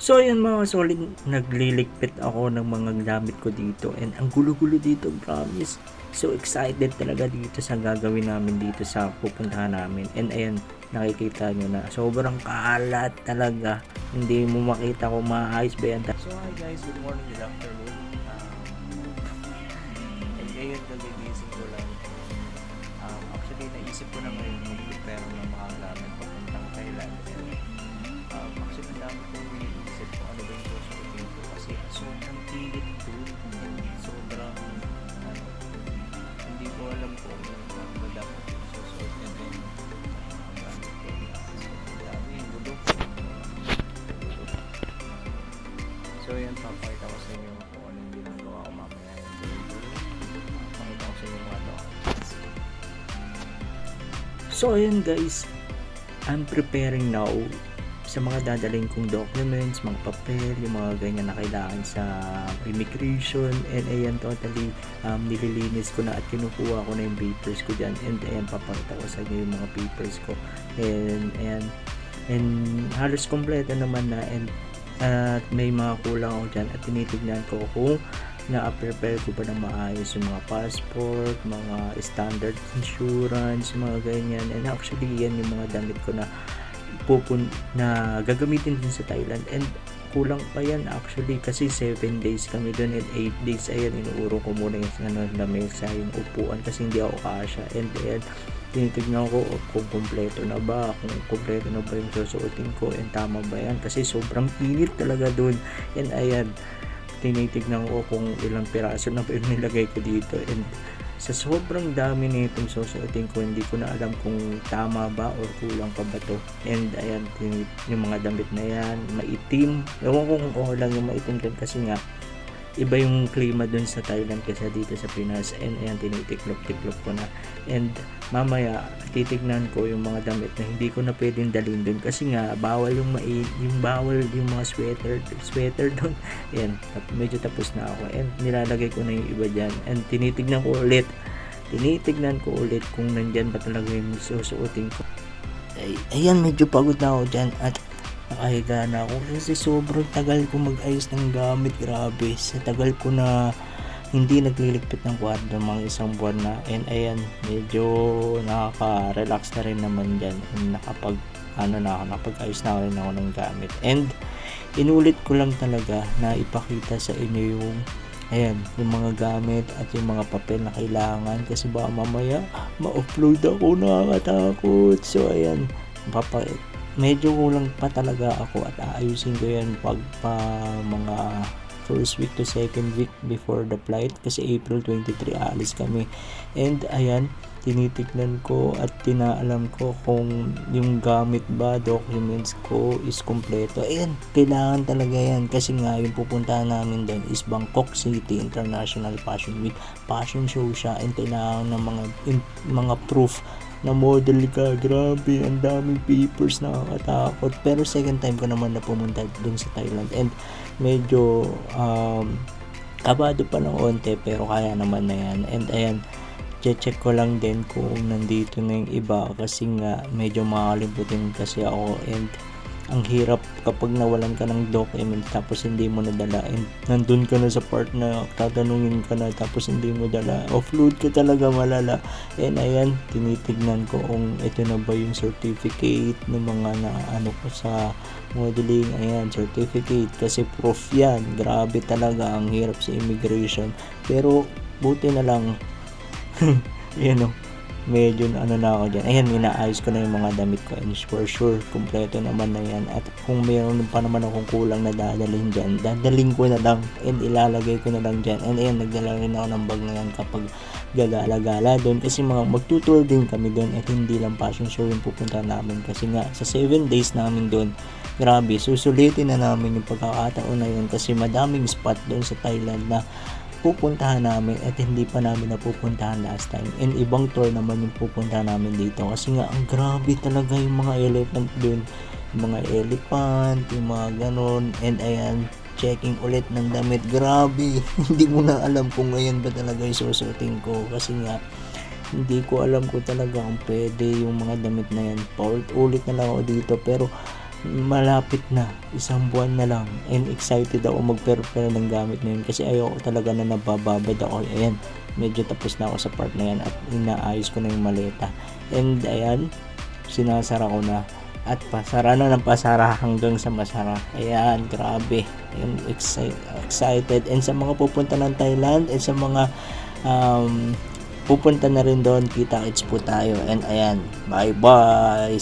So ayun mga solid, nagliligpit ako ng mga gamit ko dito and ang gulo-gulo dito, promise. So excited talaga dito sa gagawin namin dito sa pupuntahan namin. And ayan, nakikita nyo na sobrang kalat talaga. Hindi mo makita kung maayos ba yan. So hi guys, good morning, good afternoon. And ngayon kagigising ko lang. Actually naisip ko na ngayon mag-prepare ng mga gamit papuntang Thailand. And actually ang dami kong iniisip kung ano ba yung susuotin ko kasi sobrang pilit doon and sobrang hindi ko alam kung ano ba dapat yung susuotin and gamit ko na sobrang dami yung gulo. So yan, papakita ko sa inyo kung ano yung ginagawa ko mamaya yung delivery. Papakita ko sa inyo mga documents. So ayun guys, I'm preparing now sa mga dadalhin kong documents, mga papel, yung mga ganyan na kailangan sa immigration. And ayan, totally nililinis ko na at kinukuha ko na yung papers ko dyan. And ayan, papakita ko sa inyo yung mga papers ko. And ayan, and halos kompleto naman na. And at may mga kulang ako dyan at tinitignan ko kung na-prepare ko ba na maayos yung mga passport, mga standard insurance, mga ganyan. And actually yan yung mga damit ko na na gagamitin din sa Thailand. And kulang pa yan actually kasi 7 days kami doon and 8 days. Ayan, inuuro ko muna yung lamesa, yung upuan kasi hindi ako kasya. And ayan, tinitignan ko kung kompleto na ba, kung kompleto na ba yung susuotin ko and tama ba yan kasi sobrang init talaga doon. And ayan, tinitignan ko kung ilang piraso na ba yung nilagay ko dito. And sa sobrang dami nitong susuotin ko, hindi ko na alam kung tama ba or kulang pa ba to. And ayan, yung mga damit na yan, maitim. Ewan ko kung okay lang yung maitim din kasi nga iba yung klima dun sa Thailand kaysa dito sa Pinas. And ayan, tinitiklop-tiklop ko na. And mamaya, titignan ko yung mga damit na hindi ko na pwedeng dalhin dun kasi nga, bawal yung bawal yung mga sweater dun. Ayan, medyo tapos na ako. And nilalagay ko na yung iba dyan. And tinitignan ko ulit kung nandyan ba talaga yung susuotin ko. Ayan, medyo pagod na ako dyan at nakahiga na ako kasi sobrang tagal ko mag-ayos ng gamit. Grabe, sa tagal ko na hindi nagliligpit ng kwarto, mga isang buwan na. And ayan, medyo nakaka-relax na rin naman dyan and nakapag-ayos na rin ako ng gamit. And inulit ko lang talaga na ipakita sa inyo yung ayan, yung mga gamit at yung mga papel na kailangan kasi baka mamaya ma-upload ako, nakakatakot. So ayan, medyo kulang pa talaga ako at aayusin ko yan pag mga first week to second week before the flight kasi April 23 aalis kami. And ayan, tinitignan ko at tinaalam ko kung yung gamit ba, documents ko is kompleto. Ayan, kailangan talaga yan kasi nga yung pupuntahan namin doon is Bangkok City International Fashion Week. Fashion show siya and kailangan ng mga proof na model ka. Grabe, ang daming papers, nakakatakot. Pero second time ko naman na pumunta dun sa Thailand and medyo kabado pa ng onte pero kaya naman na yan. And ayan, check ko lang din kung nandito na yung iba kasi nga medyo makakalimutin kasi ako. And ang hirap kapag nawalan ka ng document tapos hindi mo nadala and nandun ka na sa part na tatanungin ka na tapos hindi mo dala, offload ka talaga, malala. And ayan, tinitignan ko kung ito na ba yung certificate ng mga ko sa modeling. Ayan, certificate kasi proof yan. Grabe talaga, ang hirap sa immigration pero buti na lang yan o, medyo na ako dyan. Ayan, inaayos ko na yung mga damit ko and for sure kompleto naman na yan. At kung mayroon pa naman akong kulang na dadalhin dyan, dadalhin ko na lang and ilalagay ko na lang dyan. And ayan, nagdala rin ako ng bag na yan kapag gagala-gala doon kasi mga magtutour din kami doon at hindi lang fashion show yung pupunta namin kasi nga sa 7 days namin doon, grabe, susulitin na namin yung pagkakataon na yun kasi madaming spot doon sa Thailand na pupuntahan namin at hindi pa namin napupuntahan last time. And ibang tour naman yung pupuntahan namin dito kasi nga ang grabe talaga yung mga elephant dun, yung mga elephant, yung mga ganon. And ayan, checking ulit ng damit. Grabe, hindi mo na alam kung ngayon ba talaga yung susuotin ko kasi nga hindi ko alam kung talaga kung pwede yung mga damit na yan. Paulit-ulit na lang ako dito pero malapit na, isang buwan na lang, and excited ako mag-prepare ng gamit na yun kasi ayoko talaga na nabababad ako. Ayan, medyo tapos na ako sa part na yan at inaayos ko na yung maleta, and ayan, sinasara ko na at pasara na ng pasara hanggang sa masara. Ayan, grabe, ayan, excited. And sa mga pupunta ng Thailand and sa mga pupunta na rin doon, kita-kits po tayo. And ayan, bye bye.